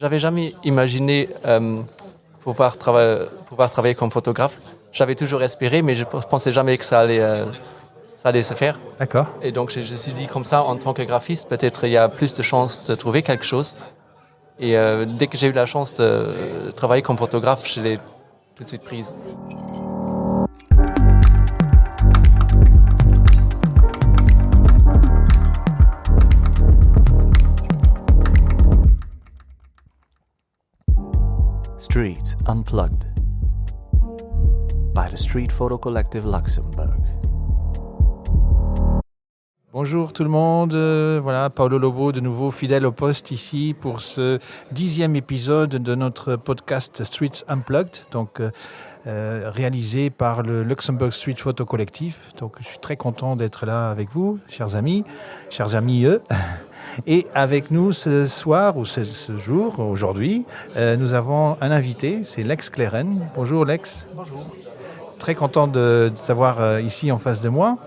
J'avais jamais imaginé pouvoir travailler comme photographe. J'avais toujours espéré, mais je ne pensais jamais que ça allait se faire. D'accord. Et donc, je me suis dit comme ça, en tant que graphiste, peut-être il y a plus de chances de trouver quelque chose. Et dès que j'ai eu la chance de travailler comme photographe, je l'ai tout de suite prise. Streets Unplugged by the Street Photo Collective Luxembourg. Bonjour tout le monde, voilà Paolo Lobo de nouveau fidèle au poste ici pour ce 10e épisode de notre podcast Streets Unplugged, donc réalisé par le Luxembourg Street Photo Collective. Donc je suis très content d'être là avec vous, chers amis et avec nous ce soir ou ce jour, aujourd'hui, nous avons un invité, c'est Lex Cleren. Bonjour Lex. Bonjour. Très content de t'avoir ici en face de moi.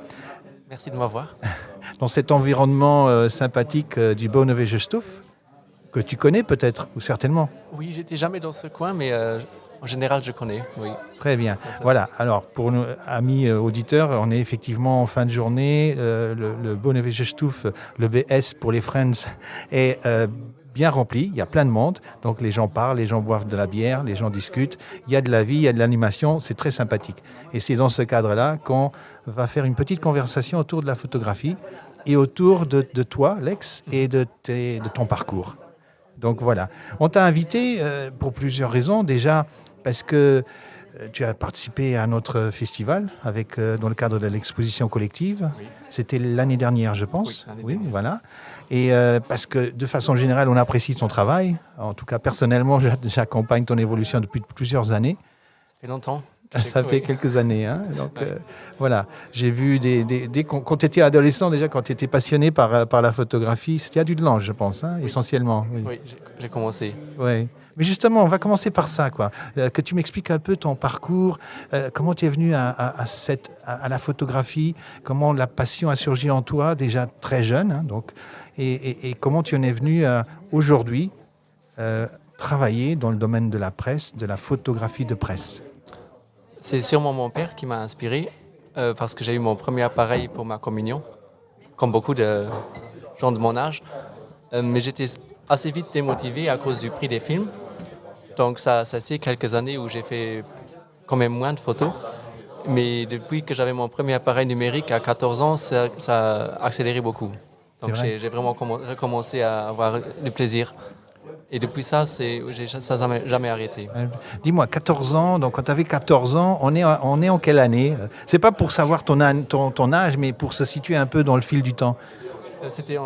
Merci de m'avoir. Dans cet environnement sympathique du Bonneville-Gestouf, que tu connais peut-être, ou certainement. Oui, j'étais jamais dans ce coin, mais en général, je connais, oui. Très bien. Voilà, alors pour nos amis auditeurs, on est effectivement en fin de journée. Le Bonneville-Gestouf, le BS pour les Friends, est bien rempli. Il y a plein de monde. Donc les gens parlent, les gens boivent de la bière, les gens discutent. Il y a de la vie, il y a de l'animation. C'est très sympathique. Et c'est dans ce cadre-là qu'on va faire une petite conversation autour de la photographie et autour de toi, Lex, et de ton parcours. Donc voilà. On t'a invité pour plusieurs raisons. Déjà, parce que tu as participé à notre festival dans le cadre de l'exposition collective. Oui. C'était l'année dernière, je pense. Oui, voilà. Et parce que de façon générale, on apprécie ton travail. En tout cas, personnellement, j'accompagne ton évolution depuis plusieurs années. Ça fait longtemps. Ça fait quelques années. Hein. Donc, voilà. J'ai vu quand tu étais adolescent, déjà, quand tu étais passionné par la photographie, c'était à Dudelange, je pense, hein, essentiellement. Oui, j'ai commencé. Oui. Mais justement, on va commencer par ça, quoi. Que tu m'expliques un peu ton parcours, comment tu es venu à la photographie, comment la passion a surgi en toi, déjà très jeune, hein, donc, et comment tu en es venu aujourd'hui travailler dans le domaine de la presse, de la photographie de presse. C'est sûrement mon père qui m'a inspiré parce que j'ai eu mon premier appareil pour ma communion, comme beaucoup de gens de mon âge. Mais j'étais assez vite démotivé à cause du prix des films. Donc ça c'est quelques années où j'ai fait quand même moins de photos. Mais depuis que j'avais mon premier appareil numérique à 14 ans, ça a accéléré beaucoup. Donc j'ai vraiment recommencé à avoir du plaisir. Et depuis ça, ça n'a jamais arrêté. Dis-moi, 14 ans, donc quand tu avais 14 ans, on est en quelle année ? C'est pas pour savoir ton âge, mais pour se situer un peu dans le fil du temps. C'était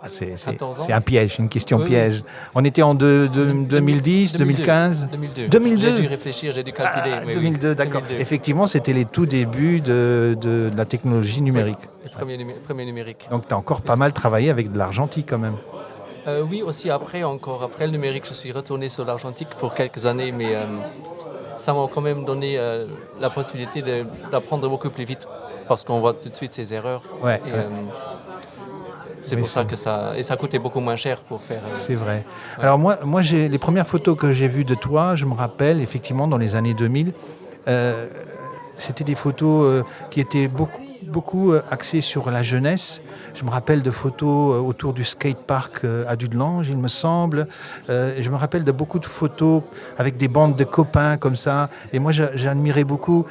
c'est un piège, une question piège. On était en 2010, 2015 2002. J'ai dû réfléchir, j'ai dû calculer. 2002, d'accord. 2002. Effectivement, c'était les tout débuts de la technologie numérique. Oui, les premiers numériques. Donc tu as encore pas mal travaillé avec de l'argentique quand même. Oui, aussi après le numérique, je suis retourné sur l'argentique pour quelques années, mais ça m'a quand même donné la possibilité d'apprendre beaucoup plus vite, parce qu'on voit tout de suite ses erreurs. Ouais. C'est pour ça que ça coûtait beaucoup moins cher pour faire. C'est vrai. Ouais. Alors moi les premières photos que j'ai vues de toi, je me rappelle effectivement dans les années 2000, c'était des photos qui étaient beaucoup axées sur la jeunesse. Je me rappelle de photos autour du skatepark à Dudelange, il me semble. Je me rappelle de beaucoup de photos avec des bandes de copains comme ça. Et moi, j'admirais beaucoup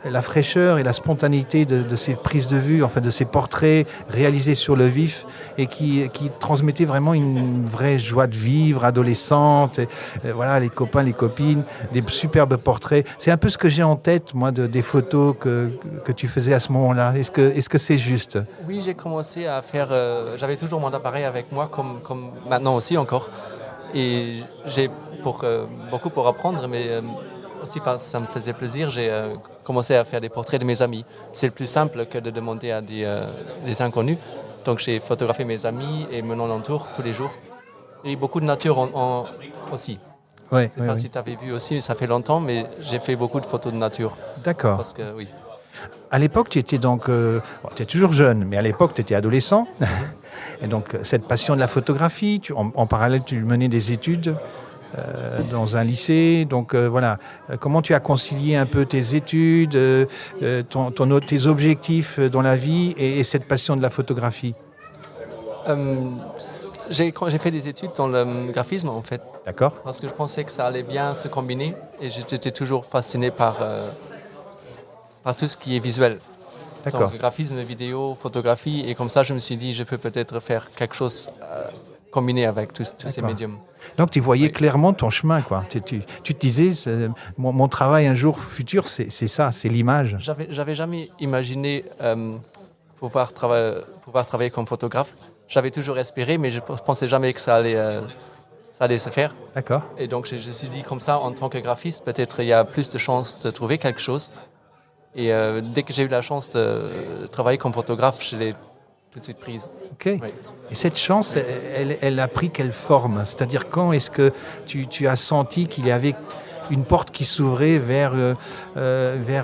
la fraîcheur et la spontanéité de ces prises de vue, enfin de ces portraits réalisés sur le vif et qui transmettaient vraiment une vraie joie de vivre adolescente. Voilà, les copains, les copines, des superbes portraits. C'est un peu ce que j'ai en tête, moi, des photos que tu faisais à ce moment-là. Est-ce que c'est juste ? Oui, j'ai commencé à faire... j'avais toujours mon appareil avec moi, comme maintenant aussi encore. Et j'ai beaucoup pour apprendre, mais aussi parce que ça me faisait plaisir, j'ai commencé à faire des portraits de mes amis. C'est le plus simple que de demander à des inconnus. Donc j'ai photographié mes amis et mon entour tous les jours. Et beaucoup de nature aussi. Ouais, je ne sais pas si tu avais vu aussi, ça fait longtemps, mais j'ai fait beaucoup de photos de nature. D'accord. Parce que, oui. À l'époque, tu étais donc... tu es toujours jeune, mais à l'époque, tu étais adolescent. Et donc, cette passion de la photographie, en parallèle, tu menais des études dans un lycée. Donc, voilà. Comment tu as concilié un peu tes études, tes objectifs dans la vie et cette passion de la photographie? J'ai fait des études dans le graphisme, en fait. D'accord. Parce que je pensais que ça allait bien se combiner. Et j'étais toujours fasciné par tout ce qui est visuel. D'accord. Donc, graphisme, vidéo, photographie. Et comme ça, je me suis dit, je peux peut-être faire quelque chose combiné avec tous ces médiums. Donc, tu voyais clairement ton chemin, quoi. Tu te disais, mon travail un jour futur, c'est ça, c'est l'image. J'avais jamais imaginé pouvoir travailler comme photographe. J'avais toujours espéré, mais je ne pensais jamais que ça allait se faire. D'accord. Et donc, je me suis dit, comme ça, en tant que graphiste, peut-être il y a plus de chances de trouver quelque chose. Et dès que j'ai eu la chance de travailler comme photographe, je l'ai tout de suite prise. Ok. Oui. Et cette chance, elle a pris quelle forme? C'est-à-dire, quand est-ce que tu as senti qu'il y avait une porte qui s'ouvrait vers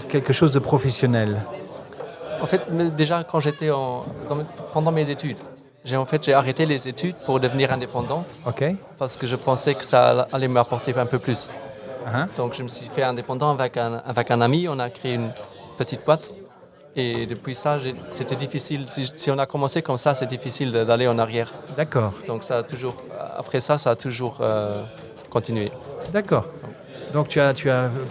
quelque chose de professionnel? En fait, déjà, quand j'étais pendant mes études, j'ai arrêté les études pour devenir indépendant. Ok. Parce que je pensais que ça allait m'apporter un peu plus. Uh-huh. Donc, je me suis fait indépendant avec un ami. On a créé une petite boîte. Et depuis ça, c'était difficile. Si on a commencé comme ça, c'est difficile d'aller en arrière. D'accord. Donc, après ça a toujours continué. D'accord. Donc tu as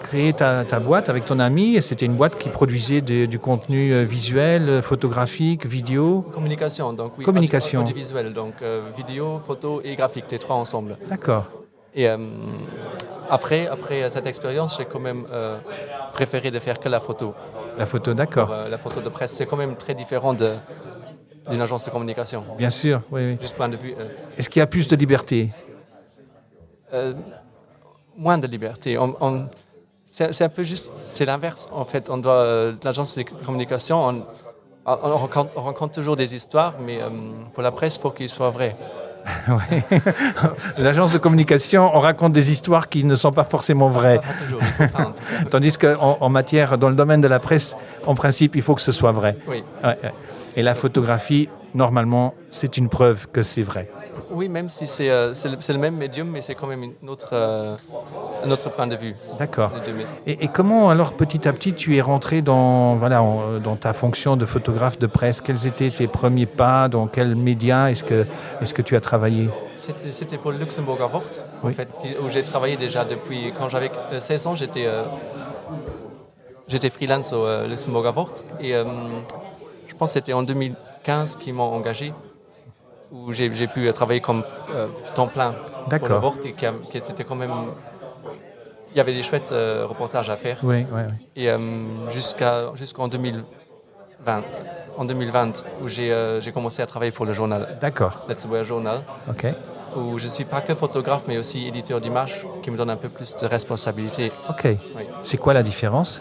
créé ta boîte avec ton ami, et c'était une boîte qui produisait du contenu visuel, photographique, vidéo. Communication, donc oui. Communication. Audiovisuel, donc vidéo, photo et graphique, les trois ensemble. D'accord. Et après cette expérience, j'ai quand même préféré de faire que la photo. La photo, d'accord. La photo de presse, c'est quand même très différent d'une agence de communication. Bien sûr, oui. Juste point de vue. Est-ce qu'il y a plus de liberté? Moins de liberté. C'est un peu juste, c'est l'inverse en fait. L'agence de communication, on rencontre toujours des histoires, mais pour la presse, il faut qu'ils soient vrais. Ouais. L'agence de communication, on raconte des histoires qui ne sont pas forcément vraies. Pas toujours, il faut pas, en tout cas. Tandis qu'en matière, dans le domaine de la presse, en principe, il faut que ce soit vrai. Oui. Ouais. Et la photographie, normalement, c'est une preuve que c'est vrai. Oui, même si c'est le même médium, mais c'est quand même un autre point de vue. D'accord. Et comment, alors, petit à petit, tu es rentré dans ta fonction de photographe de presse? Quels étaient tes premiers pas? Dans quels médias est-ce que tu as travaillé? C'était pour le Luxembourger Wort, Oui. en fait, où j'ai travaillé déjà depuis... Quand j'avais 16 ans, j'étais freelance au Luxembourger Wort. Et je pense que c'était en 2015 qu'ils m'ont engagé, où j'ai pu travailler comme temps plein pour le Wort, et c'était quand même... Il y avait des chouettes reportages à faire. Oui. Et jusqu'en 2020, où j'ai commencé à travailler pour le journal. D'accord. Letzteer Journal. Ok. Où je ne suis pas que photographe, mais aussi éditeur d'images, qui me donne un peu plus de responsabilité. Ok. Oui. C'est quoi la différence?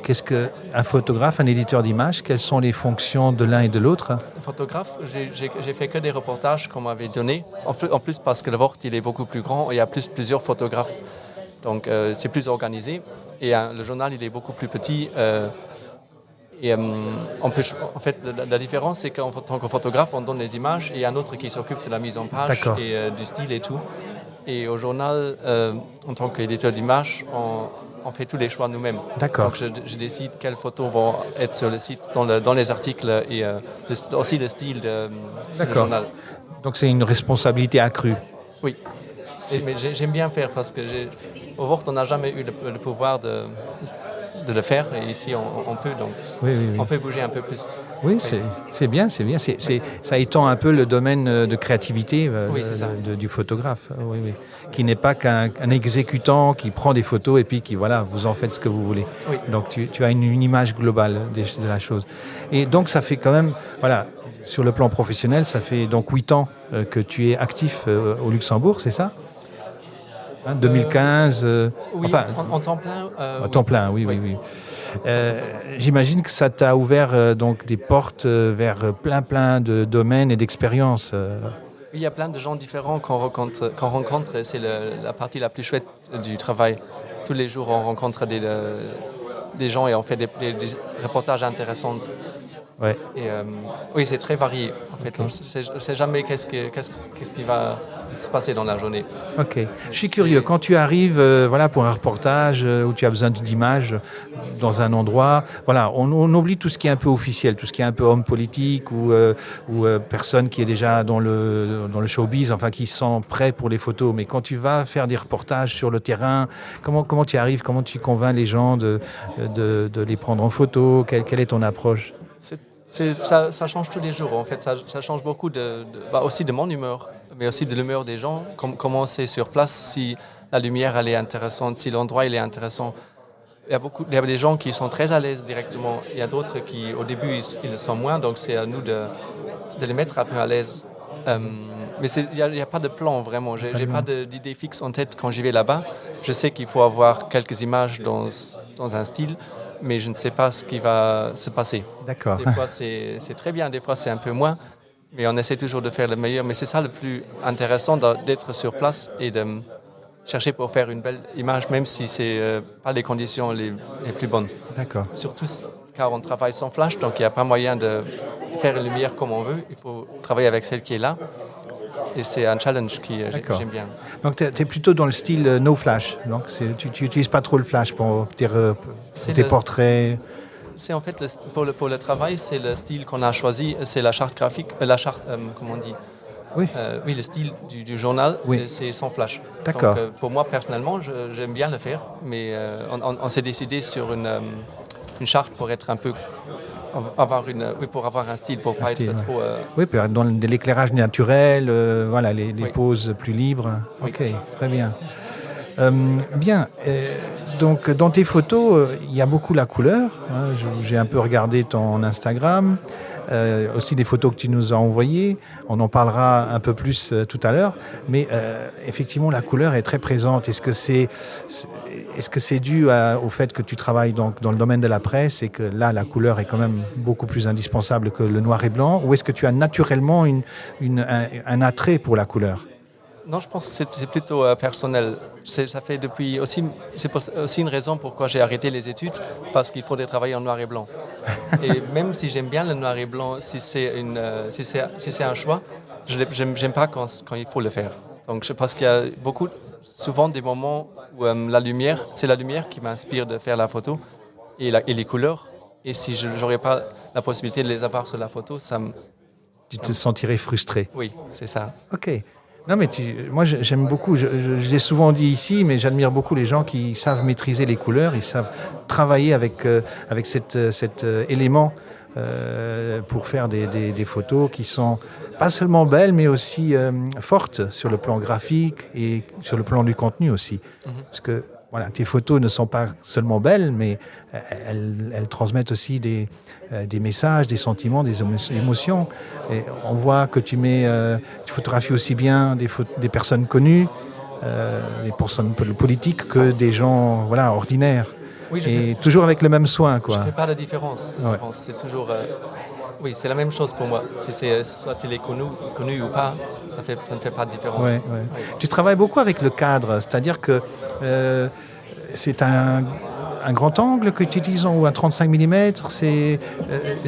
Qu'est-ce qu'un photographe, un éditeur d'images? Quelles sont les fonctions de l'un et de l'autre? Photographe, j'ai fait que des reportages qu'on m'avait donnés. En plus, parce que le Wort, il est beaucoup plus grand, et il y a plusieurs photographes. Donc, c'est plus organisé. Et le journal, il est beaucoup plus petit. En fait, la différence, c'est qu'en tant que photographe, on donne les images, et il y a un autre qui s'occupe de la mise en page. D'accord. Et du style et tout. Et au journal, en tant qu'éditeur d'images, on fait tous les choix nous-mêmes. D'accord. Donc je décide quelles photos vont être sur le site, dans les articles, et aussi le style du journal. Donc c'est une responsabilité accrue. Oui. Mais j'aime bien faire, parce que au Wort, on n'a jamais eu le pouvoir de le faire, et ici on peut, donc Oui. on peut bouger un peu plus. Oui, c'est bien. Ça étend un peu le domaine de créativité du photographe, oui. Qui n'est pas qu'un exécutant qui prend des photos et puis qui, voilà, vous en faites ce que vous voulez. Oui. Donc tu as une image globale de la chose. Et donc ça fait quand même, voilà, sur le plan professionnel, ça fait donc 8 ans que tu es actif au Luxembourg, c'est ça? 2015. Oui, enfin, en temps plein. en temps plein, oui. J'imagine que ça t'a ouvert donc des portes vers plein de domaines et d'expériences. Il y a plein de gens différents qu'on rencontre, et c'est la partie la plus chouette du travail. Tous les jours, on rencontre des gens, et on fait des reportages intéressants. Ouais. Et oui, c'est très varié. En fait, on ne sait jamais qu'est-ce qui va se passer dans la journée. Ok. Je suis curieux. Quand tu arrives, voilà, pour un reportage où tu as besoin d'images dans un endroit, voilà, on oublie tout ce qui est un peu officiel, tout ce qui est un peu homme politique ou personne qui est déjà dans le showbiz, enfin qui se sent prêt pour les photos. Mais quand tu vas faire des reportages sur le terrain, comment tu arrives, comment tu convaincs les gens de les prendre en photo, quelle est ton approche? Ça change tous les jours. En fait, ça change beaucoup aussi de mon humeur, mais aussi de l'humeur des gens. Comment c'est sur place, si la lumière elle est intéressante, si l'endroit il est intéressant. Il y a des gens qui sont très à l'aise directement. Il y a d'autres qui, au début, ils le sont moins. Donc, c'est à nous de les mettre un peu à l'aise. Mais il n'y a pas de plan, vraiment. Je n'ai pas d'idée fixe en tête quand j'y vais là-bas. Je sais qu'il faut avoir quelques images dans un style, mais je ne sais pas ce qui va se passer. D'accord. Des fois, c'est très bien. Des fois, c'est un peu moins. Mais on essaie toujours de faire le meilleur. Mais c'est ça le plus intéressant, d'être sur place et de chercher pour faire une belle image, même si ce n'est pas les conditions les plus bonnes. D'accord. Surtout car on travaille sans flash, donc il n'y a pas moyen de faire une lumière comme on veut. Il faut travailler avec celle qui est là. Et c'est un challenge que j'aime bien. Donc tu es plutôt dans le style no flash. Donc tu n'utilises pas trop le flash pour tes portraits. C'est en fait, pour le travail, c'est le style qu'on a choisi. C'est la charte graphique, comment on dit? Oui. Oui, le style du journal, oui. C'est sans flash. D'accord. Donc, pour moi, personnellement, j'aime bien le faire, mais on s'est décidé sur une charte pour être un peu, pour avoir un style, pour pas être trop. Oui, pour être dans l'éclairage naturel, voilà, les poses plus libres. Oui. Ok, très bien. Bien. Donc, dans tes photos, il y a beaucoup la couleur. Hein, j'ai un peu regardé ton Instagram. Aussi des photos que tu nous as envoyées. On en parlera un peu plus tout à l'heure. Mais effectivement, la couleur est très présente. Est-ce que c'est dû au fait que tu travailles donc dans le domaine de la presse et que là, la couleur est quand même beaucoup plus indispensable que le noir et blanc? Ou est-ce que tu as naturellement un attrait pour la couleur? Non, je pense que c'est plutôt personnel. Ça fait c'est aussi une raison pourquoi j'ai arrêté les études, parce qu'il faudrait travailler en noir et blanc. Et même si j'aime bien le noir et blanc, si c'est un choix, j'aime pas quand il faut le faire. Donc je pense qu'il y a souvent des moments où c'est la lumière qui m'inspire de faire la photo et les couleurs. Et si je n'aurais pas la possibilité de les avoir sur la photo, tu te sentirais frustré. Oui, c'est ça. Ok. Non, mais moi, j'aime beaucoup, je l'ai souvent dit ici, mais j'admire beaucoup les gens qui savent maîtriser les couleurs, ils savent travailler avec cet élément pour faire des photos qui sont pas seulement belles, mais aussi fortes sur le plan graphique et sur le plan du contenu aussi. Parce que voilà, tes photos ne sont pas seulement belles, mais elles transmettent aussi des messages, des sentiments, des émotions. Et on voit que tu photographies aussi bien des personnes connues, des personnes politiques, que des gens ordinaires. Oui, toujours avec le même soin, quoi. Je ne fais pas la différence. Ouais. C'est toujours... oui, c'est la même chose pour moi. Soit il est connu ou pas, ça ne fait pas de différence. Ouais. Tu travailles beaucoup avec le cadre, c'est-à-dire que c'est un grand angle que tu utilises ou un 35 mm. J'ai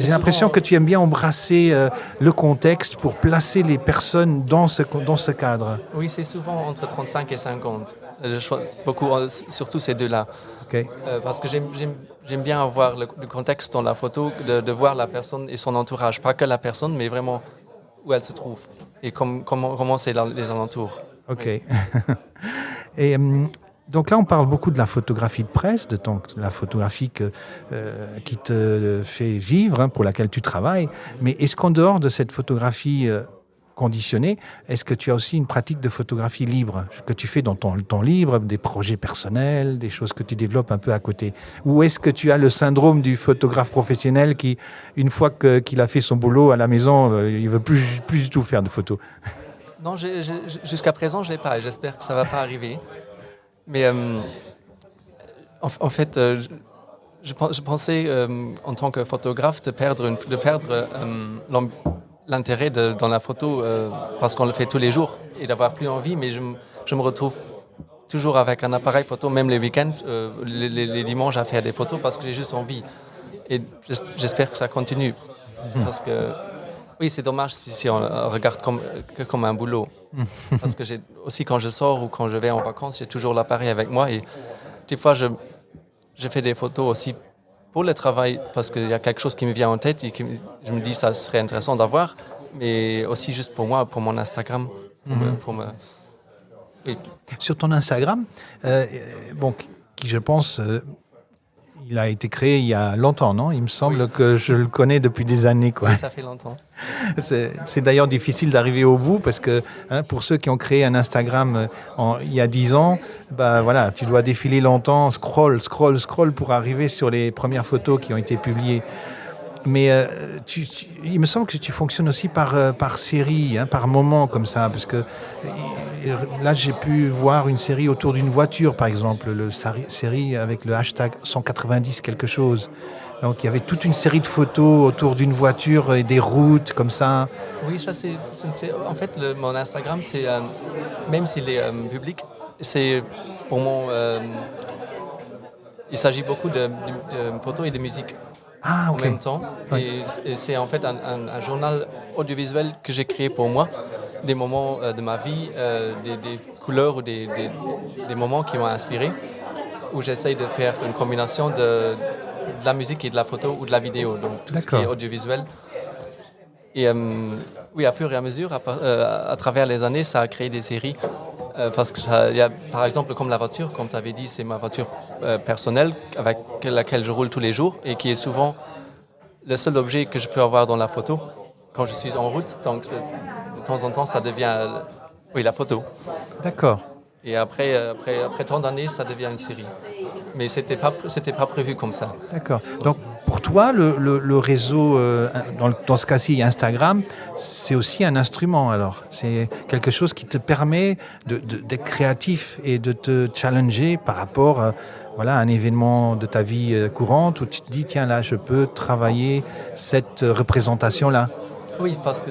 l'impression que tu aimes bien embrasser le contexte pour placer les personnes dans ce cadre. Oui, c'est souvent entre 35 et 50. Je choisis beaucoup, surtout ces deux-là. Okay. Parce que j'aime bien avoir le contexte dans la photo, de voir la personne et son entourage. Pas que la personne, mais vraiment où elle se trouve et comment c'est les alentours. Ok. Oui. Et donc là, on parle beaucoup de la photographie de presse, de la photographie qui te fait vivre, pour laquelle tu travailles. Mais est-ce qu'en dehors de cette photographie conditionnée, est-ce que tu as aussi une pratique de photographie libre que tu fais dans ton temps libre, des projets personnels, des choses que tu développes un peu à côté? Ou est-ce que tu as le syndrome du photographe professionnel qui, une fois qu'il a fait son boulot à la maison, il ne veut plus du tout faire de photos? Non, jusqu'à présent, je ne l'ai pas et j'espère que ça ne va pas arriver. Mais en fait, je pensais en tant que photographe de perdre l'intérêt dans la photo parce qu'on le fait tous les jours et d'avoir plus envie, mais je me retrouve toujours avec un appareil photo, même les week-ends, les dimanches à faire des photos parce que j'ai juste envie. Et j'espère que ça continue. Parce que, oui, c'est dommage si on regarde comme un boulot. Parce que aussi quand je sors ou quand je vais en vacances, j'ai toujours l'appareil avec moi. Et des fois, je fais des photos aussi pour le travail parce qu'il y a quelque chose qui me vient en tête et je me dis ça serait intéressant d'avoir. Mais aussi juste pour moi, pour mon Instagram. Oui. Sur ton Instagram, qui je pense, il a été créé il y a longtemps, non? Il me semble que je le connais depuis des années, quoi. Oui, ça fait longtemps. C'est d'ailleurs difficile d'arriver au bout parce que pour ceux qui ont créé un Instagram il y a 10 ans, voilà, tu dois défiler longtemps, scroll pour arriver sur les premières photos qui ont été publiées. Mais il me semble que tu fonctionnes aussi par série, par moment comme ça, parce que là j'ai pu voir une série autour d'une voiture, par exemple, série avec le hashtag 190 quelque chose. Donc il y avait toute une série de photos autour d'une voiture et des routes comme ça. Oui, ça c'est en fait mon Instagram, c'est même s'il est public, c'est pour il s'agit beaucoup de photos et de musique. Ah, ok. En même temps. Oui. Et c'est en fait un journal audiovisuel que j'ai créé pour moi, des moments de ma vie, des couleurs ou des moments qui m'ont inspiré, où j'essaye de faire une combinaison de la musique et de la photo ou de la vidéo, donc tout ce qui est audiovisuel. Et oui, à fur et à mesure, à travers les années, ça a créé des séries. Parce que y a, par exemple, comme la voiture, comme tu avais dit, c'est ma voiture personnelle avec laquelle je roule tous les jours et qui est souvent le seul objet que je peux avoir dans la photo quand je suis en route. Donc, de temps en temps, ça devient la photo. D'accord. Et après tant d'années, ça devient une série. Mais c'était pas prévu comme ça. D'accord. Donc, pour toi, le réseau, dans ce cas-ci, Instagram, c'est aussi un instrument, alors. C'est quelque chose qui te permet d'être créatif et de te challenger par rapport à un événement de ta vie courante où tu te dis, tiens, là, je peux travailler cette représentation-là. Oui, parce que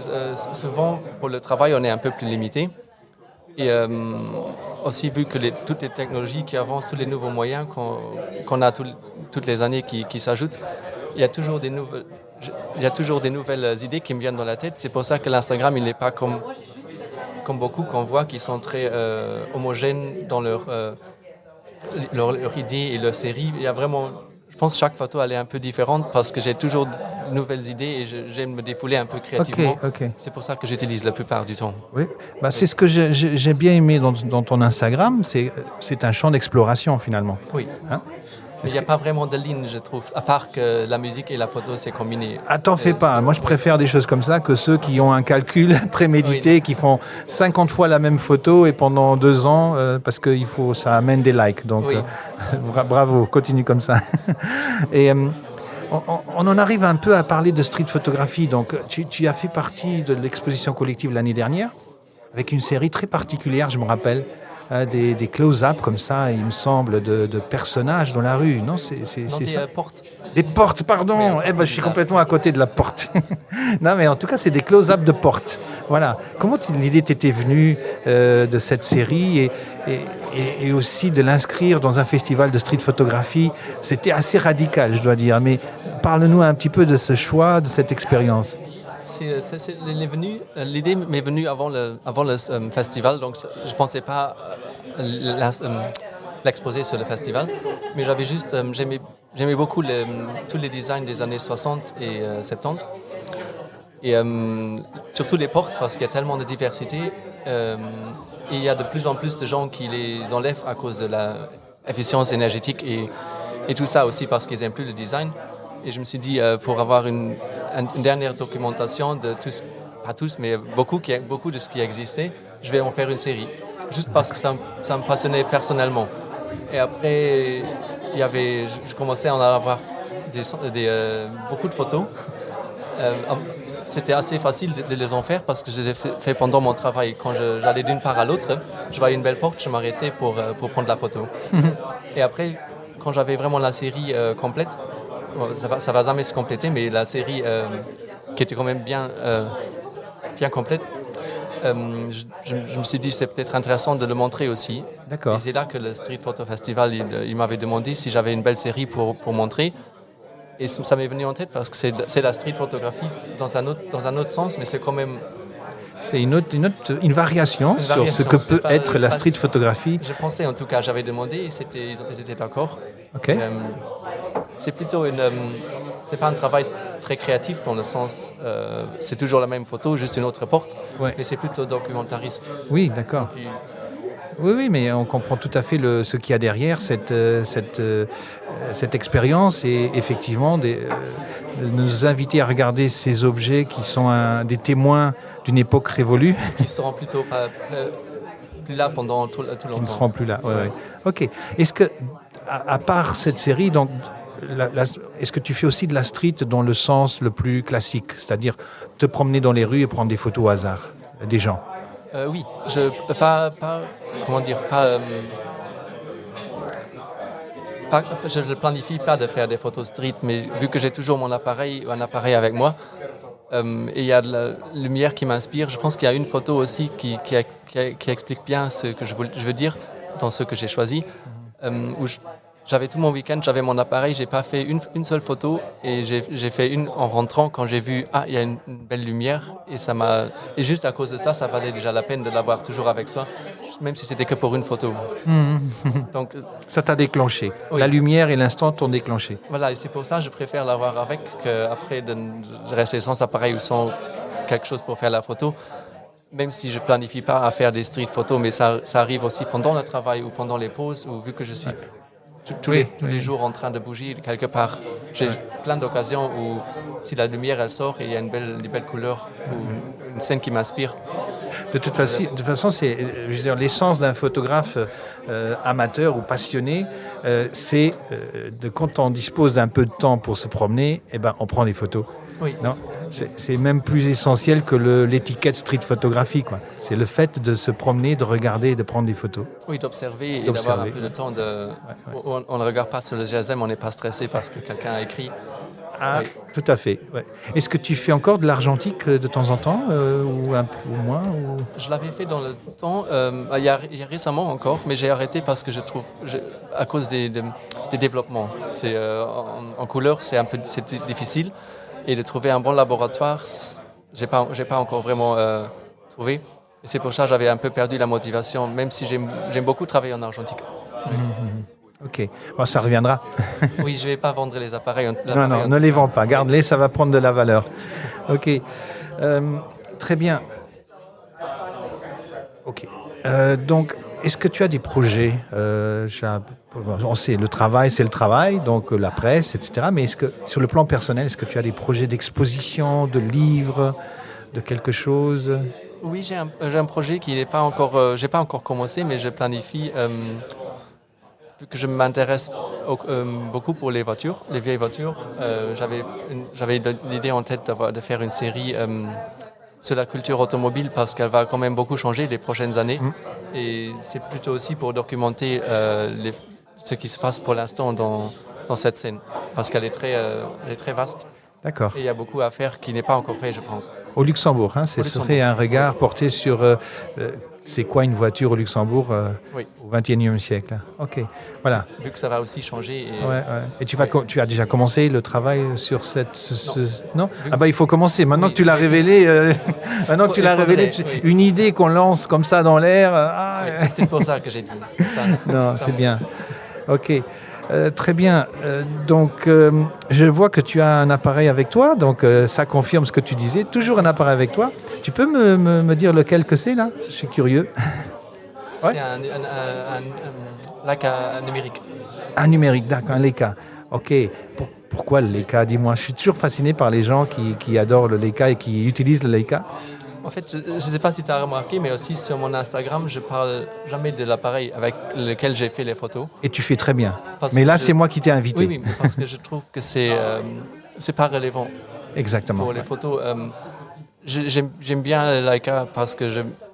souvent, pour le travail, on est un peu plus limité. Et aussi, vu que toutes les technologies qui avancent, tous les nouveaux moyens qu'on a toutes les années qui s'ajoutent, il y a toujours des nouvelles idées qui me viennent dans la tête. C'est pour ça que l'Instagram, il n'est pas comme beaucoup qu'on voit qui sont très homogènes dans leur idées et leur série. Il y a vraiment, je pense que chaque photo elle est un peu différente parce que j'ai toujours de nouvelles idées et j'aime me défouler un peu créativement. Okay. C'est pour ça que j'utilise la plupart du temps. Oui, c'est ce que j'ai bien aimé dans ton Instagram, c'est un champ d'exploration finalement. Oui. Il n'y a pas vraiment de ligne, je trouve, à part que la musique et la photo, c'est combiné. Ah, t'en fais pas. Moi, je préfère des choses comme ça que ceux qui ont un calcul prémédité, qui font 50 fois la même photo et pendant 2 ans, parce que ça amène des likes. Donc, bravo, continue comme ça. Et on en arrive un peu à parler de street photographie. Donc, tu as fait partie de l'exposition collective l'année dernière, avec une série très particulière, je me rappelle. Des close-up comme ça, il me semble, de personnages dans la rue. Non, c'est ça. Portes. Des portes, pardon. Je suis complètement à côté de la porte. Non, mais en tout cas, c'est des close-up de portes. Voilà. Comment l'idée t'était venue de cette série et aussi de l'inscrire dans un festival de street photographie? C'était assez radical, je dois dire. Mais parle-nous un petit peu de ce choix, de cette expérience. L'idée m'est venue avant le festival, donc je ne pensais pas l'exposer sur le festival, mais j'avais juste, j'aimais beaucoup tous les designs des années 60 et 70, et surtout les portes, parce qu'il y a tellement de diversité, et il y a de plus en plus de gens qui les enlèvent à cause de l'efficience énergétique et tout ça aussi parce qu'ils n'aiment plus le design. Et je me suis dit, pour avoir une dernière documentation de tous, pas tous, mais beaucoup de ce qui existait, je vais en faire une série. Juste parce que ça me passionnait personnellement. Et après, je commençais à en avoir beaucoup de photos. C'était assez facile de les en faire parce que je l'ai fait pendant mon travail. Quand j'allais d'une part à l'autre, je voyais une belle porte, je m'arrêtais pour prendre la photo. Et après, quand j'avais vraiment la série complète, ça va jamais se compléter, mais la série qui était quand même bien complète, je me suis dit que c'était peut-être intéressant de le montrer aussi. D'accord. Et c'est là que le Street Photo Festival il m'avait demandé si j'avais une belle série pour montrer. Et ça m'est venu en tête parce que c'est la street photographie dans un autre sens, mais c'est quand même... C'est une variation sur ce que peut être la street photographie. Je pensais en tout cas, j'avais demandé et ils étaient d'accord. Ok. C'est plutôt c'est pas un travail très créatif dans le sens, c'est toujours la même photo, juste une autre porte, Ouais. mais c'est plutôt documentariste. Oui, d'accord. Puis, Oui, mais on comprend tout à fait ce qu'il y a derrière cette expérience et effectivement de nous inviter à regarder ces objets qui sont des témoins d'une époque révolue. qui seront plutôt plus là pendant tout longtemps. Qui ne seront plus là. Ouais. Ok. Est-ce que, à part cette série, donc, est-ce que tu fais aussi de la street dans le sens le plus classique, c'est-à-dire te promener dans les rues et prendre des photos au hasard des gens? Oui, comment dire, je ne planifie pas de faire des photos street, mais vu que j'ai toujours un appareil avec moi, et il y a de la lumière qui m'inspire, je pense qu'il y a une photo aussi qui explique bien ce que je veux dire dans ce que j'ai choisi, où j'avais tout mon week-end, j'avais mon appareil, j'ai pas fait une seule photo et j'ai fait une en rentrant quand j'ai vu il y a une belle lumière et juste à cause de ça valait déjà la peine de l'avoir toujours avec soi, même si c'était que pour une photo. Donc ça t'a déclenché. Oui. La lumière et l'instant t'ont déclenché. Voilà, et c'est pour ça que je préfère l'avoir avec qu'après de rester sans appareil ou sans quelque chose pour faire la photo. Même si je planifie pas à faire des street photos, mais ça arrive aussi pendant le travail ou pendant les pauses, ou vu que je suis tous les jours en train de bouger quelque part. J'ai plein d'occasions où si la lumière elle sort et il y a des belles couleurs ou une scène qui m'inspire. De toute façon, c'est, je veux dire, l'essence d'un photographe amateur ou passionné, c'est quand on dispose d'un peu de temps pour se promener, on prend des photos. Oui. Non, c'est même plus essentiel que l'étiquette street photographie, quoi. C'est le fait de se promener, de regarder et de prendre des photos. Oui, d'observer et d'avoir un peu de temps. On ne regarde pas sur le GSM, on n'est pas stressé parce que quelqu'un a écrit. Ah, oui. Tout à fait. Ouais. Est-ce que tu fais encore de l'argentique de temps en temps ou un peu moins Je l'avais fait dans le temps, il y a récemment encore, mais j'ai arrêté parce que je trouve, à cause des développements. En couleur, c'est difficile. Et de trouver un bon laboratoire, j'ai pas encore vraiment trouvé. Et c'est pour ça que j'avais un peu perdu la motivation, même si j'aime beaucoup travailler en argentique. Ok, bon, ça reviendra. Oui, je ne vais pas vendre les appareils. Non, ne les vends pas, garde-les, ça va prendre de la valeur. Ok, très bien. Ok, donc, est-ce que tu as des projets on sait, le travail, c'est le travail, donc la presse, etc. Mais est-ce que, sur le plan personnel, est-ce que tu as des projets d'exposition, de livres, de quelque chose? Oui, j'ai un projet qui n'est pas encore, j'ai pas encore commencé, mais je planifie. Vu que je m'intéresse beaucoup pour les voitures, les vieilles voitures, j'avais l'idée en tête de faire une série sur la culture automobile parce qu'elle va quand même beaucoup changer les prochaines années. Et c'est plutôt aussi pour documenter ce qui se passe pour l'instant dans cette scène parce qu'elle est très vaste. D'accord. Et il y a beaucoup à faire qui n'est pas encore fait, je pense. Au Luxembourg, ce serait un regard porté sur c'est quoi une voiture au Luxembourg au XXIe siècle. Ok, voilà. Vu que ça va aussi changer. Et tu as déjà commencé le travail sur Non. Il faut commencer. Maintenant que tu l'as révélé, une idée qu'on lance comme ça dans l'air. C'est peut-être pour ça que j'ai dit. Non, c'est bien. Ok. Très bien. Donc, je vois que tu as un appareil avec toi. Donc, ça confirme ce que tu disais. Toujours un appareil avec toi. Tu peux me dire lequel que c'est, là? Je suis curieux. C'est un Leica numérique. Un numérique, d'accord, un Leica. Ok. Pourquoi le Leica? Dis-moi. Je suis toujours fasciné par les gens qui adorent le Leica et qui utilisent le Leica. En fait, je ne sais pas si tu as remarqué, mais aussi sur mon Instagram, je ne parle jamais de l'appareil avec lequel j'ai fait les photos. Et tu fais très bien. Mais là, c'est moi qui t'ai invité. Oui, parce que je trouve que c'est pas relevant. Exactement. Pour les photos, j'aime bien le Leica parce que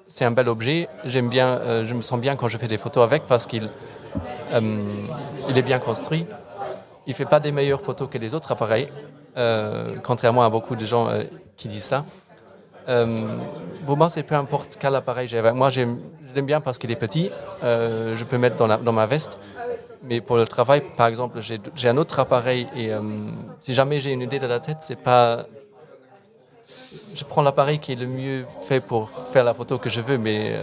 c'est un bel objet. Je me sens bien quand je fais des photos avec parce qu'il est bien construit. Il ne fait pas des meilleures photos que les autres appareils, contrairement à beaucoup de gens qui disent ça. Pour moi, c'est peu importe quel appareil j'ai avec moi. Je l'aime bien parce qu'il est petit. Je peux mettre dans ma veste. Mais pour le travail, par exemple, j'ai un autre appareil et si jamais j'ai une idée dans la tête, c'est pas... Je prends l'appareil qui est le mieux fait pour faire la photo que je veux, mais...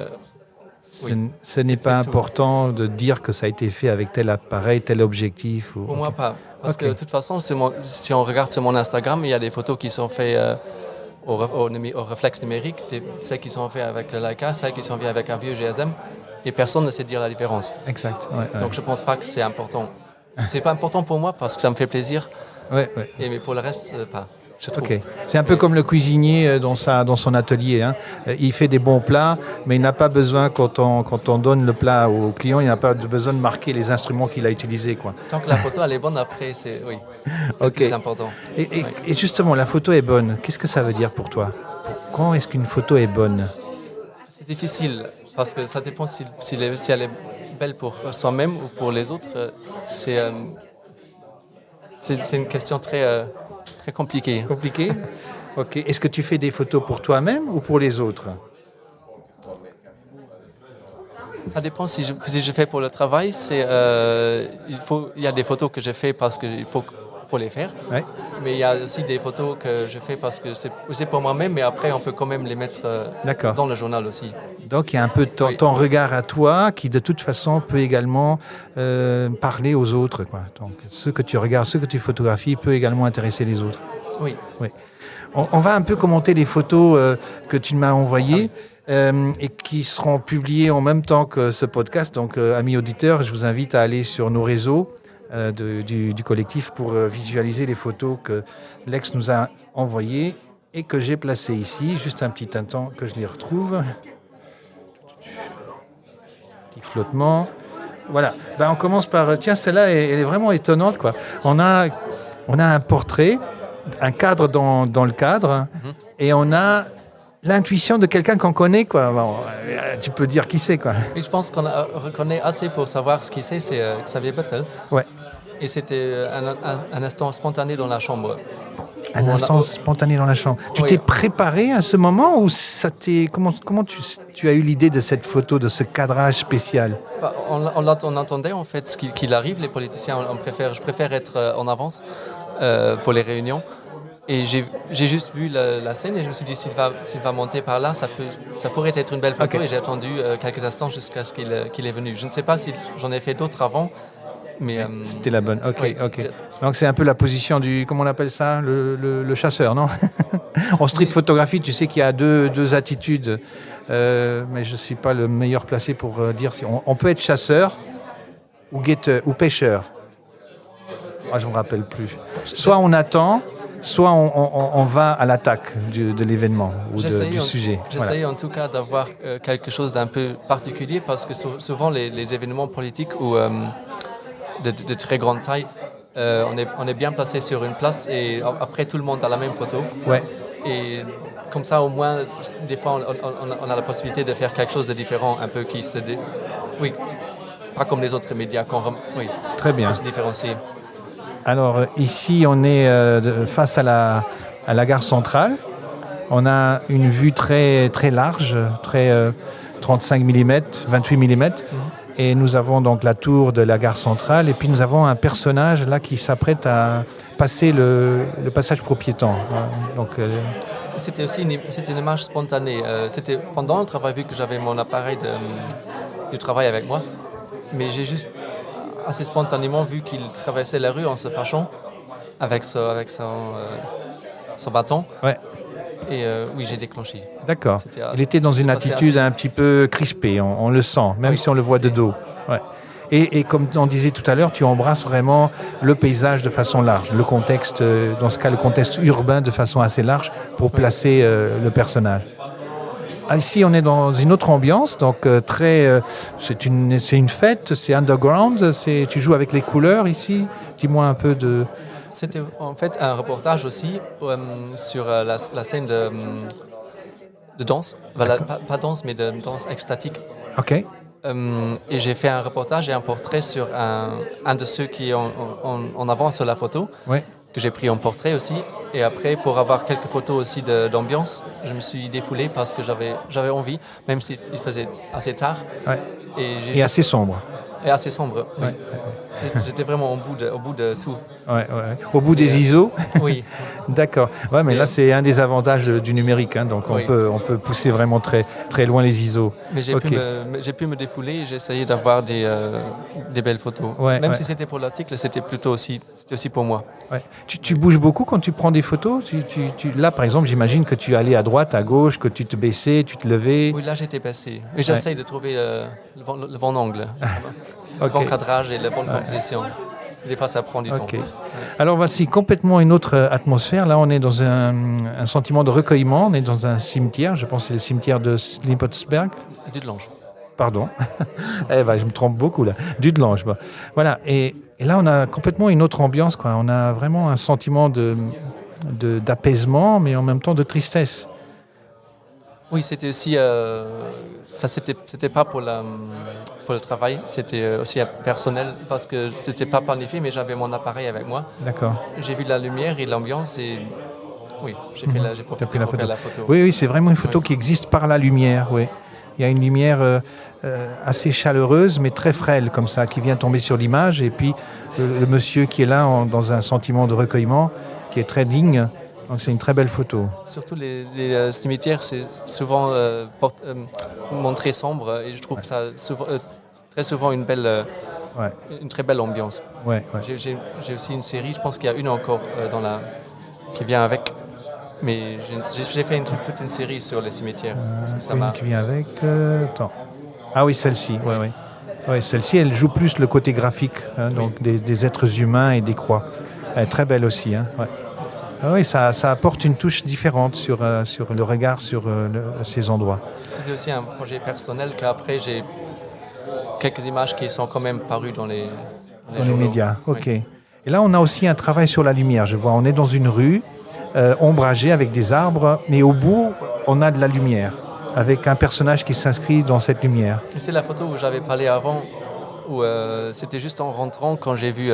Ce n'est pas important de dire que ça a été fait avec tel appareil, tel objectif Pour moi, pas. Parce que de toute façon, si on regarde sur mon Instagram, il y a des photos qui sont faites au réflexe numérique, celles qui sont faites avec le Leica, celles qui sont faites avec un vieux GSM, et personne ne sait dire la différence. Exact. Donc je ne pense pas que c'est important. C'est pas important pour moi parce que ça me fait plaisir, mais pour le reste, pas. Ok. C'est un peu comme le cuisinier dans son atelier. Hein. Il fait des bons plats, mais il n'a pas besoin, quand on donne le plat au client, il n'a pas besoin de marquer les instruments qu'il a utilisés. Quoi. Tant que la photo elle est bonne, après, c'est le plus important. Et justement, la photo est bonne. Qu'est-ce que ça veut dire pour toi ? Quand est-ce qu'une photo est bonne ? C'est difficile, parce que ça dépend si elle est belle pour soi-même ou pour les autres. C'est une question très compliqué. Compliqué ? Ok. Est-ce que tu fais des photos pour toi-même ou pour les autres ? Ça dépend si je fais pour le travail. Il y a des photos que je fais parce qu'il faut les faire. Ouais. Mais il y a aussi des photos que je fais parce que c'est pour moi-même, mais après on peut quand même les mettre dans le journal aussi. Donc il y a un peu ton regard à toi qui de toute façon peut également parler aux autres. Quoi. Donc ce que tu regardes, ce que tu photographies peut également intéresser les autres. Oui. On va un peu commenter les photos que tu m'as envoyées. Et qui seront publiées en même temps que ce podcast. Donc, amis auditeurs, je vous invite à aller sur nos réseaux du collectif pour visualiser les photos que Lex nous a envoyées et que j'ai placées ici. Juste un petit instant que je les retrouve. Petit flottement. Voilà. On commence par... Tiens, celle-là, elle est vraiment étonnante, quoi. On a un portrait, un cadre dans le cadre, et on a... l'intuition de quelqu'un qu'on connaît, quoi. Bon, tu peux dire qui c'est, quoi. Et je pense qu'on reconnaît assez pour savoir ce qui c'est Xavier Bettel. Ouais. Et c'était un instant spontané dans la chambre. Un instant spontané dans la chambre. Tu t'es préparé à ce moment ou ça t'est... Comment tu as eu l'idée de cette photo, de ce cadrage spécial ? On entendait en fait ce qu'il arrive. Les politiciens, je préfère être en avance pour les réunions. Et j'ai juste vu la scène et je me suis dit, s'il va monter par là, ça pourrait être une belle photo. Okay. Et j'ai attendu quelques instants jusqu'à ce qu'il est venu. Je ne sais pas si j'en ai fait d'autres avant, mais... C'était la bonne, ok. Donc c'est un peu la position du... Comment on appelle ça ? Le chasseur, non ? En street photographie, tu sais qu'il y a deux attitudes, mais je ne suis pas le meilleur placé pour dire si... On peut être chasseur ou guetteur, ou pêcheur. Je ne me rappelle plus. Soit on attend... soit on va à l'attaque de l'événement ou du sujet. J'essaye en tout cas d'avoir quelque chose d'un peu particulier parce que souvent les événements politiques ou de très grande taille, on est bien placé sur une place et après tout le monde a la même photo. Ouais. Et comme ça au moins, des fois on a la possibilité de faire quelque chose de différent, un peu qui se... Oui, pas comme les autres médias, très bien. On se différencie. Alors ici, on est face à la gare centrale. On a une vue très, très large, très 35 mm, 28 mm. Et nous avons donc la tour de la gare centrale. Et puis nous avons un personnage là qui s'apprête à passer le passage pour piétons. Donc, c'était aussi une image spontanée. C'était pendant le travail, vu que j'avais mon appareil du travail avec moi. Mais j'ai juste... assez spontanément vu qu'il traversait la rue en se fâchant avec son bâton. Ouais. Et oui, j'ai déclenché. D'accord. Il était dans une attitude un petit peu crispée, on le sent, même si on le voit de dos. Ouais. Et comme on disait tout à l'heure, tu embrasses vraiment le paysage de façon large, le contexte, dans ce cas le contexte urbain de façon assez large pour placer le personnage. Ici, on est dans une autre ambiance, donc c'est une fête, c'est underground, tu joues avec les couleurs ici. Dis-moi un peu de... C'était en fait un reportage aussi sur la scène de danse, pas danse, mais de danse extatique. Ok. Et j'ai fait un reportage et un portrait sur un de ceux qui est en avant sur la photo. Ouais. Que j'ai pris en portrait aussi. Et après, pour avoir quelques photos aussi d'ambiance, je me suis défoulé parce que j'avais envie, même s'il faisait assez tard. Ouais. Et assez sombre. Et assez sombre. Oui. Ouais. J'étais vraiment au bout de tout. Ouais, ouais. Au bout des ISO. Oui. D'accord. Ouais, mais Et, là, c'est un des avantages du numérique. Hein, donc, oui. on peut pousser vraiment très, très loin les ISO. Mais j'ai pu me défouler et j'ai essayé d'avoir des belles photos. Ouais, Même ouais. si c'était pour l'article, c'était aussi pour moi. Ouais. Tu bouges beaucoup quand tu prends des photos. Là, par exemple, j'imagine que tu allais à droite, à gauche, que tu te baissais, tu te levais. Oui, là j'étais passé. Et j'essaye de trouver le bon angle, le Ok. bon cadrage et la bonne composition. Des fois, ça prend du temps. Ok. Alors voici complètement une autre atmosphère. Là, on est dans un sentiment de recueillement. On est dans un cimetière. Je pense que c'est le cimetière de Slipotsberg. Du de l'ange. Pardon. Eh ben, je me trompe beaucoup là. Dudelange. Bah. Voilà. Et là, on a complètement une autre ambiance, quoi. On a vraiment un sentiment d'apaisement, mais en même temps de tristesse. Oui, c'était aussi. Ça, c'était pas pour le travail, c'était aussi personnel parce que c'était pas planifié, mais j'avais mon appareil avec moi. D'accord. J'ai vu la lumière et l'ambiance et oui, j'ai profité pour faire la photo. Oui, oui, c'est vraiment une photo qui existe par la lumière. Oui. Il y a une lumière assez chaleureuse, mais très frêle, comme ça, qui vient tomber sur l'image. Et puis, le monsieur qui est là, dans un sentiment de recueillement, qui est très digne. Donc, c'est une très belle photo. Surtout les cimetières, c'est souvent montré sombre et je trouve ça très souvent une très belle ambiance. Ouais, ouais. J'ai aussi une série, je pense qu'il y a une encore qui vient avec. Mais j'ai fait toute une série sur les cimetières. Parce que ça m'a... qui vient avec. Attends. Ah oui, celle-ci. Ouais, ouais. Ouais, celle-ci, elle joue plus le côté graphique, hein, donc des êtres humains et des croix. Elle est très belle aussi. Hein, ouais. Ah oui, ça apporte une touche différente sur le regard sur ces endroits. C'était aussi un projet personnel qu'après j'ai quelques images qui sont quand même parues dans les médias. Ok. Oui. Et là, on a aussi un travail sur la lumière. Je vois, on est dans une rue ombragée avec des arbres, mais au bout, on a de la lumière, avec un personnage qui s'inscrit dans cette lumière. Et c'est la photo où j'avais parlé avant, où c'était juste en rentrant quand j'ai vu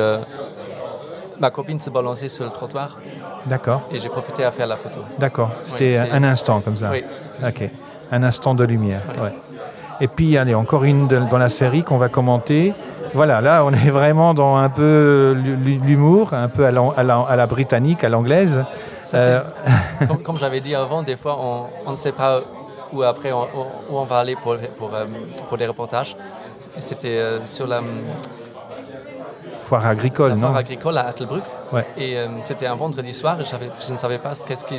ma copine se balancer sur le trottoir. D'accord. Et j'ai profité à faire la photo. D'accord. C'était un instant comme ça. Oui. Ok. Un instant de lumière. Oui. Ouais. Et puis, allez, encore une dans la série qu'on va commenter. Voilà, là, on est vraiment dans un peu l'humour, un peu à la britannique, à l'anglaise. Comme j'avais dit avant, des fois, on ne sait pas où après où on va aller pour des reportages. Et c'était sur la foire agricole, non ? Foire agricole à Attelbruck. Ouais. Et c'était un vendredi soir. Et je ne savais pas qu'est-ce qui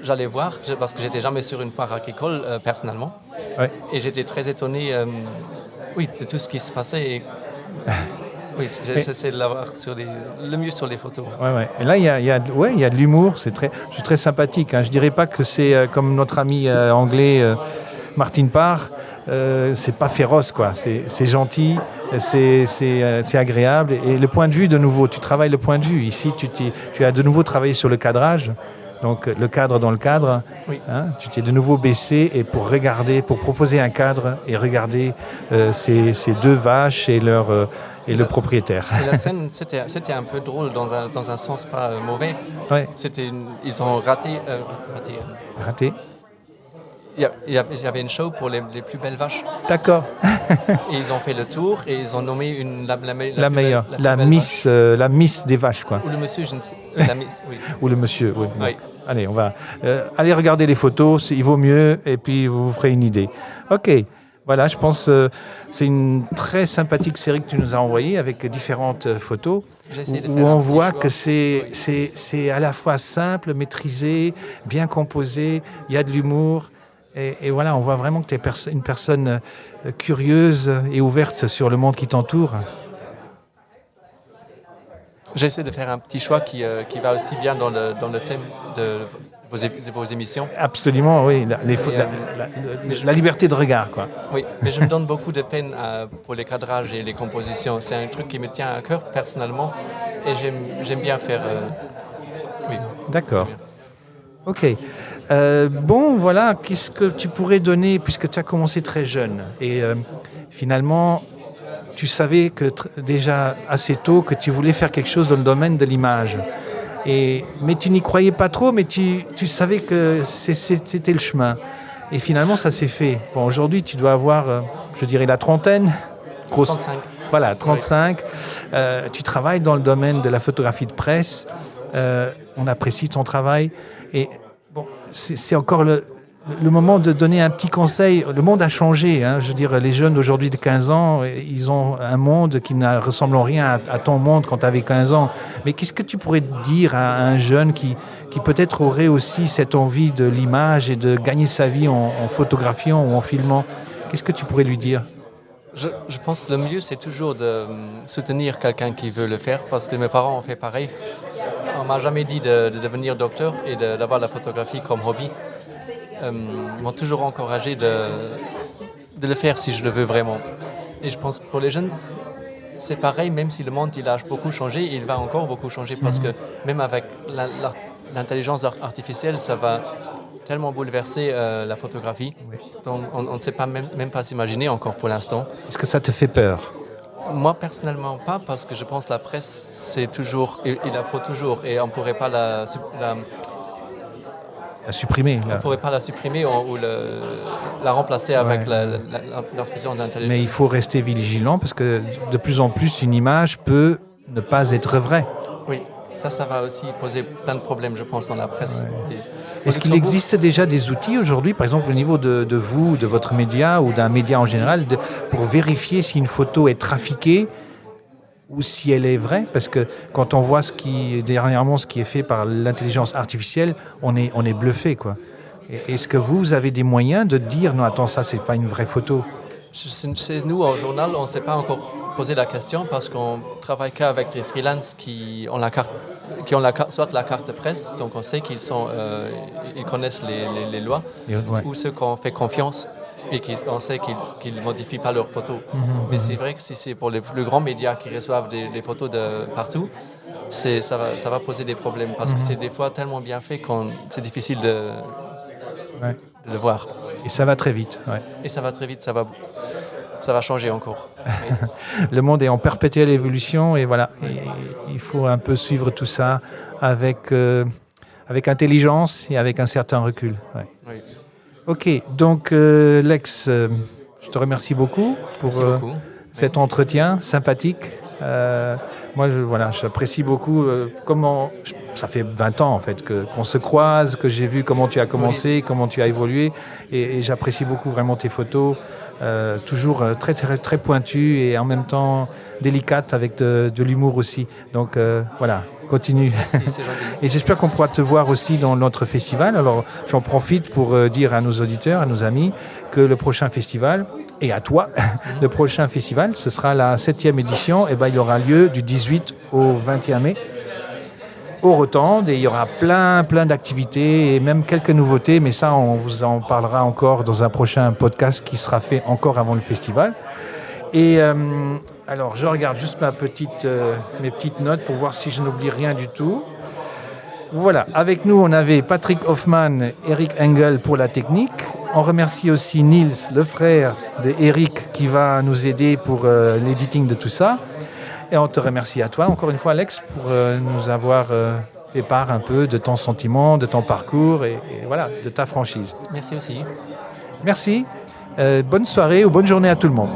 j'allais voir parce que j'étais jamais sur une foire agricole personnellement. Ouais. Et j'étais très étonné, de tout ce qui se passait. Et, oui, j'essaie de l'avoir le mieux sur les photos. Ouais, ouais. Et là, il y a de l'humour. C'est très sympathique. Hein. Je dirais pas que c'est comme notre ami anglais Martin Parr. C'est pas féroce, quoi. C'est gentil, c'est agréable. Et le point de vue, de nouveau, tu travailles le point de vue. Ici, tu as de nouveau travaillé sur le cadrage. Donc le cadre dans le cadre, oui. Hein, tu t'es de nouveau baissé et pour proposer un cadre et regarder ces deux vaches et le propriétaire. Et la scène, c'était un peu drôle dans un sens pas mauvais. Ouais. Ils ont raté. Raté. Il y avait une show pour les plus belles vaches. D'accord. Et ils ont fait le tour et ils ont nommé la meilleure, la miss des vaches, quoi. Ou le monsieur, je ne sais. La miss, oui. Ou le monsieur, oui. Oui. Allez, on va aller regarder les photos, il vaut mieux, et puis vous vous ferez une idée. Ok, voilà, je pense c'est une très sympathique série que tu nous as envoyée avec différentes photos où on voit que c'est à la fois simple, maîtrisé, bien composé, il y a de l'humour. Et voilà, on voit vraiment que tu es une personne curieuse et ouverte sur le monde qui t'entoure. J'essaie de faire un petit choix qui va aussi bien dans le thème de vos émissions. Absolument, oui. La liberté de regard, quoi. Oui, mais je me donne beaucoup de peine pour les cadrages et les compositions. C'est un truc qui me tient à cœur personnellement et j'aime bien faire... oui. D'accord. Ok. Bon, voilà, qu'est-ce que tu pourrais donner, puisque tu as commencé très jeune et finalement, tu savais que déjà assez tôt que tu voulais faire quelque chose dans le domaine de l'image. Mais tu n'y croyais pas trop, mais tu savais que c'était le chemin. Et finalement, ça s'est fait. Bon, aujourd'hui, tu dois avoir, je dirais, la trentaine. grosse. 35. Voilà, 35. Tu travailles dans le domaine de la photographie de presse. On apprécie ton travail. Et bon, c'est encore le moment de donner un petit conseil. Le monde a changé. Hein. Je veux dire, les jeunes d'aujourd'hui de 15 ans, ils ont un monde qui ne ressemble en rien à ton monde quand tu avais 15 ans. Mais qu'est-ce que tu pourrais dire à un jeune qui peut-être aurait aussi cette envie de l'image et de gagner sa vie en photographiant ou en filmant? Qu'est-ce que tu pourrais lui dire? Je pense que le mieux, c'est toujours de soutenir quelqu'un qui veut le faire, parce que mes parents ont fait pareil. On m'a jamais dit de devenir docteur et d'avoir la photographie comme hobby. Ils m'ont toujours encouragé de le faire si je le veux vraiment. Et je pense que pour les jeunes, c'est pareil, même si le monde il a beaucoup changé, il va encore beaucoup changer, parce que même avec l'intelligence artificielle, ça va tellement bouleverser la photographie. Oui. Donc on ne sait pas même pas s'imaginer encore pour l'instant. Est-ce que ça te fait peur? Moi, personnellement, pas, parce que je pense que la presse, c'est toujours, il la faut toujours, et on ne pourrait pas la supprimer. On ne pourrait pas la supprimer ou la remplacer avec l'infusion d'intelligence. Mais il faut rester vigilant, parce que de plus en plus, une image peut ne pas être vraie. Oui, ça va aussi poser plein de problèmes, je pense, dans la presse. Ouais. Est-ce qu'il existe déjà des outils aujourd'hui, par exemple au niveau de vous, de votre média ou d'un média en général, pour vérifier si une photo est trafiquée ou si elle est vraie? Parce que quand on voit dernièrement ce qui est fait par l'intelligence artificielle, on est bluffé, quoi. Est-ce que vous avez des moyens de dire non, attends, ça c'est pas une vraie photo? Nous, au journal, on ne s'est pas encore posé la question, parce qu'on travaille qu'avec des freelances qui ont soit la carte de presse, donc on sait ils connaissent les lois, ou ceux qu'on fait confiance et on sait qu'ils ne modifient pas leurs photos. Mais c'est vrai que si c'est pour les plus grands médias qui reçoivent des photos de partout, ça va poser des problèmes, parce que c'est des fois tellement bien fait que c'est difficile de le voir. Et ça va très vite. Ouais. Et ça va très vite, ça va changer encore. Oui. Le monde est en perpétuelle évolution, et voilà. Et il faut un peu suivre tout ça avec intelligence et avec un certain recul. Ouais. Oui. Ok, donc Lex, je te remercie beaucoup pour cet entretien sympathique. Moi, j'apprécie beaucoup ça fait 20 ans en fait qu'on se croise, que j'ai vu comment tu as commencé, comment tu as évolué, et j'apprécie beaucoup vraiment tes photos, toujours très, très, très pointues et en même temps délicates, avec de l'humour aussi. Donc voilà, continue. Merci, c'est gentil. Et j'espère qu'on pourra te voir aussi dans notre festival. Alors j'en profite pour dire à nos auditeurs, à nos amis, que le prochain festival, et à toi, le prochain festival, ce sera la 7e édition, et il aura lieu du 18 au 21 mai au Rotande, et il y aura plein d'activités et même quelques nouveautés, mais ça on vous en parlera encore dans un prochain podcast qui sera fait encore avant le festival. Et alors je regarde juste mes petites notes pour voir si je n'oublie rien du tout. Voilà, avec nous on avait Patrick Hoffman, Eric Engel pour la technique. On remercie aussi Niels, le frère de Eric, qui va nous aider pour l'editing de tout ça. Et on te remercie à toi, encore une fois, Alex, pour nous avoir fait part un peu de ton sentiment, de ton parcours et voilà, de ta franchise. Merci aussi. Merci. Bonne soirée ou bonne journée à tout le monde.